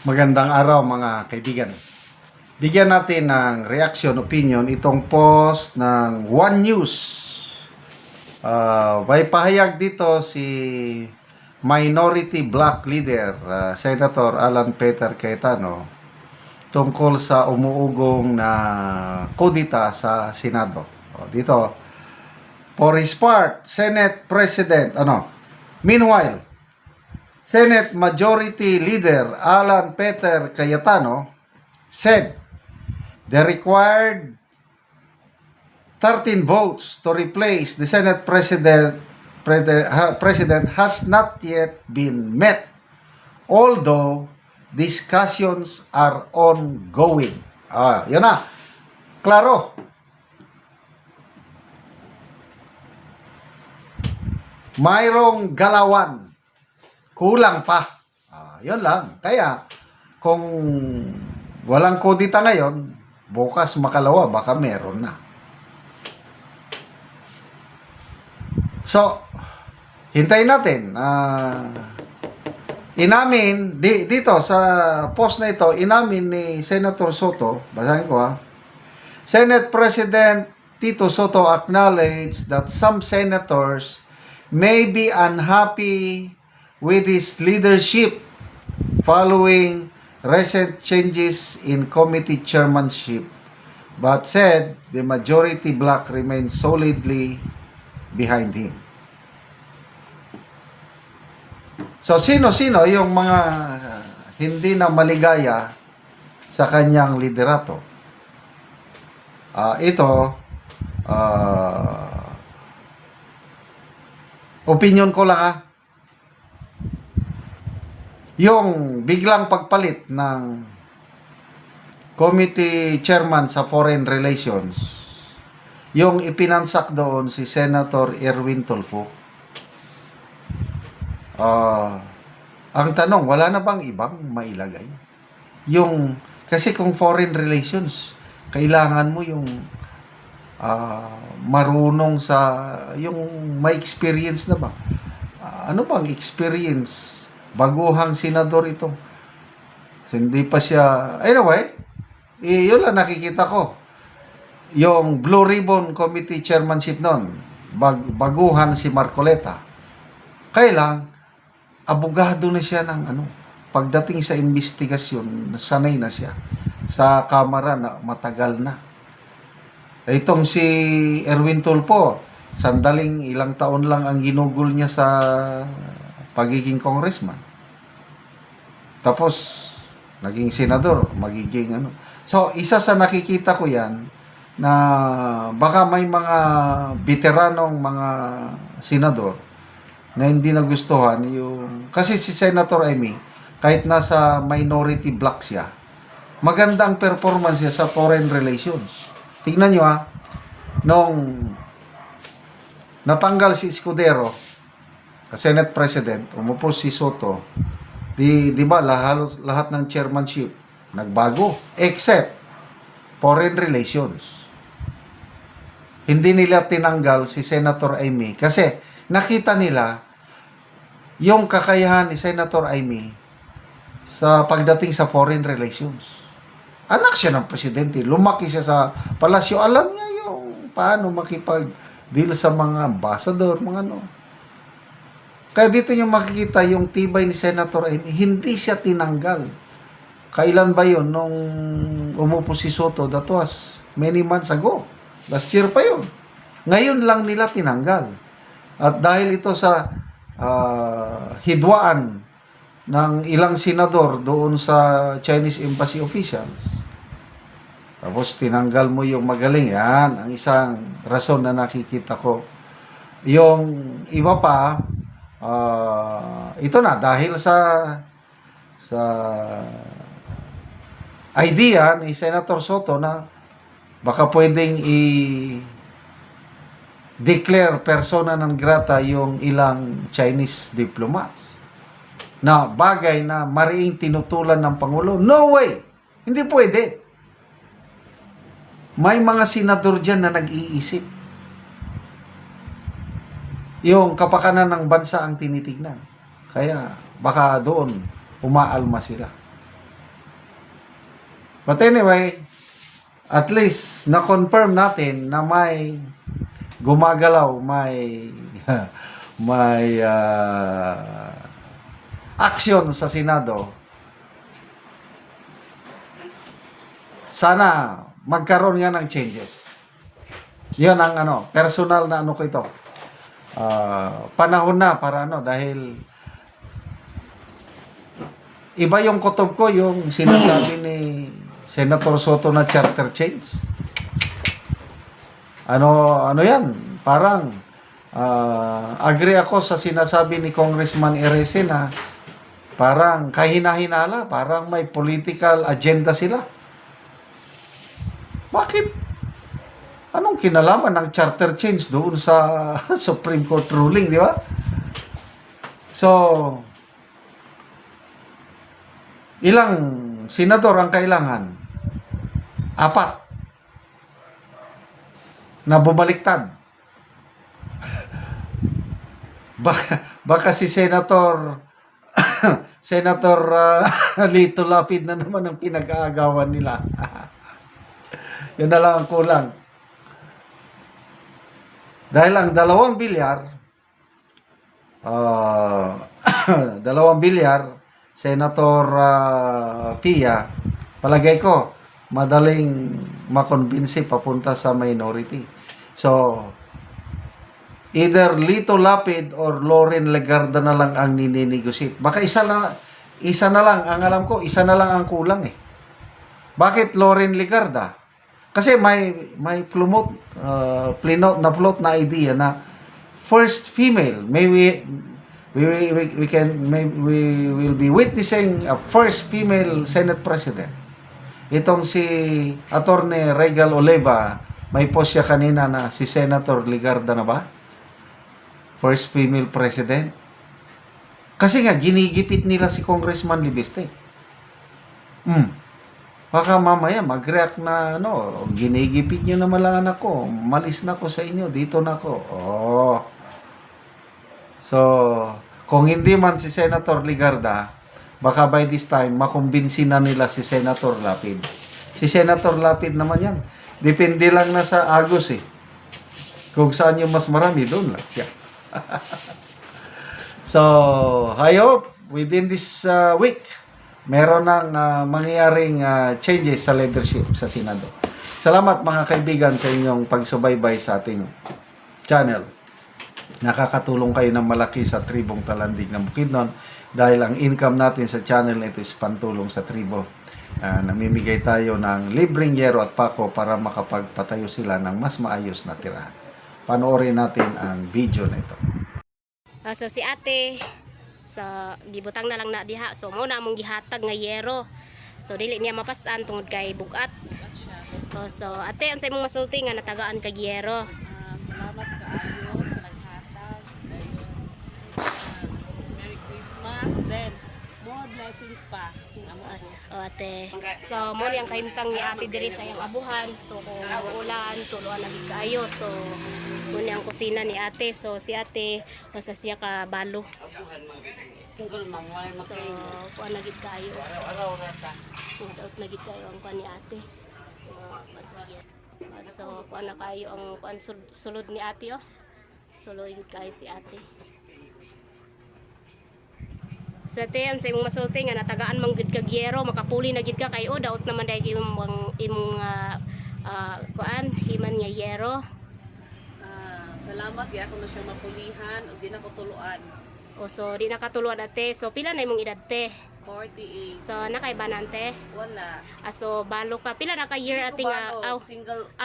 Magandang araw mga kaibigan. Bigyan natin ng reaction, opinion itong post ng One News. May pahayag dito si Minority Black Leader, Senator Alan Peter Cayetano, tungkol sa umuugong na kudita sa Senado. Dito, for his part, Senate President, meanwhile, Senate Majority Leader Alan Peter Cayetano said the required 13 votes to replace the Senate President has not yet been met, although discussions are ongoing. Yun na. Klaro. Mayroong galawan. Kulang pa. Yun lang. Kaya, kung walang kudita ngayon, bukas makalawa, baka meron na. So, hintayin natin. Inamin, dito sa post na ito, inamin ni Senator Soto, basahin ko Senate President Tito Soto acknowledged that some senators may be unhappy with his leadership following recent changes in committee chairmanship, but said the majority bloc remains solidly behind him. So, sino-sino yung mga hindi na maligaya sa kanyang liderato? Opinion ko lang yung biglang pagpalit ng committee chairman sa foreign relations, yung ipinansak doon si Senator Erwin Tulfo. Ang tanong, wala na bang ibang mailagay? Kasi kung foreign relations, kailangan mo yung marunong sa, yung may experience na ba? Ano bang experience? Baguhang senador ito. So, hindi pa siya... Anyway, yun lang nakikita ko. Yung Blue Ribbon Committee Chairmanship noon, baguhan si Marcoleta. Kailang, abogado na siya ng pagdating sa investigasyon, sanay na siya. Sa kamara na matagal na. Itong si Erwin Tulfo, sandaling ilang taon lang ang ginugol niya sa pagiging congressman. Tapos, naging senador, magiging So, isa sa nakikita ko yan, na baka may mga veteranong mga senador na hindi nagustuhan yung... Kasi si Senator Amy, kahit nasa minority block siya, maganda ang performance niya sa foreign relations. Tingnan nyo nung natanggal si Escudero, Senate President, umupo si Soto, di ba lahat ng chairmanship nagbago except foreign relations. Hindi nila tinanggal si Senator Amy kasi nakita nila yung kakayahan ni Senator Amy sa pagdating sa foreign relations. Anak siya ng presidente, lumaki siya sa palasyo, alam niya yung paano makipag-deal sa mga ambassador, Kaya dito niyo makikita yung tibay ni Senator Amy, hindi siya tinanggal. Kailan ba yun? Nung umupo si Soto, that was many months ago. Last year pa yun. Ngayon lang nila tinanggal. At dahil ito sa hidwaan ng ilang senador doon sa Chinese embassy officials, tapos tinanggal mo yung magaling. Yan, ang isang rason na nakikita ko. Yung iba pa, ito na dahil sa idea ni Senator Soto na baka pwedeng i-declare persona non grata yung ilang Chinese diplomats na bagay na mariing tinutulan ng Pangulo. No way! Hindi pwede. May mga senador dyan na nag-iisip. Yung kapakanan ng bansa ang tinitignan. Kaya baka doon umaalma sila. But anyway, at least na-confirm natin na may gumagalaw, may may action sa Senado. Sana magkaroon nga ng changes. Yun ang personal na ko ito. Panahon na para dahil iba yung kutob ko, yung sinasabi ni Senator Soto na charter change. Ano yan? Parang agree ako sa sinasabi ni Congressman Erese na parang kahina-hinala, parang may political agenda sila. Bakit? Anong kinalaman ng charter change doon sa Supreme Court ruling, di ba? So, ilang senador ang kailangan? 4 na bumaliktad. Baka si Senator Lito Lapid na naman ang pinag-aagawan nila. Yun na lang ang kulang. Dahil ang 2 bilyar, 2 bilyar, Senator Pia, palagay ko, madaling makonbinsi papunta sa minority. So, either Lito Lapid or Loren Legarda na lang ang nininegosate. Baka isa na lang, ang alam ko, isa na lang ang kulang eh. Bakit Loren Legarda? Kasi may float na idea na first female, we will be witnessing a first female Senate President. Itong si Attorney Regal Oleva, may post siya kanina na si Senator Legarda na ba? First female president. Kasi nga, ginigipit nila si Congressman Libiste. Baka mamaya mag-react na, ginigipit nyo naman lang anak ko. Malis na ko sa inyo. Dito na ko. Oh. So, kung hindi man si Senator Legarda, baka by this time, makumbinsi na nila si Senator Lapid. Si Senator Lapid naman yan. Depende lang na sa Agos eh. Kung saan yung mas marami, doon lang siya. So, I hope within this week, meron ng mangyayaring changes sa leadership sa Senado. Salamat mga kaibigan sa inyong pagsubaybay sa ating channel. Nakakatulong kayo ng malaki sa tribong Talandig ng Bukidnon dahil ang income natin sa channel na ito is pantulong sa tribo. Namimigay tayo ng libreng yero at pako para makapagpatayo sila ng mas maayos na tirahan. Panoorin natin ang video na ito. So si ate, gibutang na lang na diha. So mo na among gihatag nga yero. So dili niya mapastaan tungod kay bugat. So ate, unsay imong masulti nga natagaan kag yero? Salamat kaayo sa naghatag. Merry Christmas. Then, more blessings pa. Ate. So mo ni ang kahimtang ni ate diri sa iyang abuhan. So kung ulan, tuluan na gid kaayo. So mo ni ang kusina ni ate. So si ate basta siya ka balo. Single mom, wala So kuan na gid kaayo. araw-araw rata. Out na gid kayo ang kuan ni ate. So kuan na kayo ang kuan sulod ni ate oh. Sulod gid kayo si ate. Sa tiyan sa imong masulti nga natagaan man gid kag yero, makapuli na gid ka kay daot naman dai imong kuan himan nga yero. Salamat ya ako na siya mapulihan ug di na ko tuluan. So di nakatuluan ate. So pila na imong edad te? 48. So nakay banante? Wala. So balo ka pila na ka year ate nga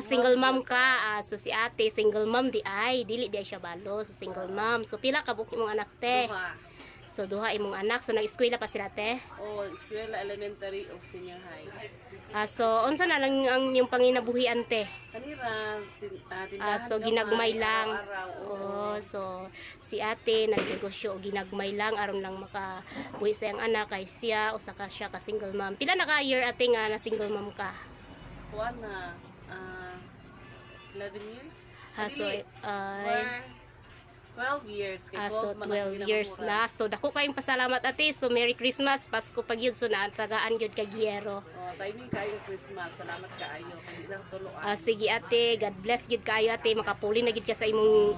Single mom ka. So si ate single mom di ay dili di siya balo so single mom. So pila ka buok imong anak te? Duha. So duha imong anak. So nag-eskwela pa sila te? Eskwela elementary ug senior high. So unsa na lang ang yung panginabuhian te? Kanira tindahan So ginagmay lang. araw-araw. So si ate nagnegosyo og ginagmay lang aron lang makabuhi sa iyang anak kay siya usa ka siya ka single mom. Pila na ka year ate nga na single mom ka? Kuan na 11 years. So 12 years. Kay So 12 man ang 12 years ginamamura. na. So dako kayong pasalamat ate. So Merry Christmas, Pasko pag yun. So naantagaan yun kag Yero. Oh, timing kayo Christmas. Salamat kaayo. Kaya lang tuluan. Sige ate, God bless gid kayo ate. Makapuli na gid ka sa imong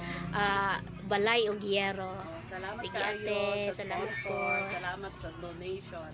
balay o Yero. Oh, salamat Sige kayo ate, sa salamat po. sponsor. Salamat sa donation.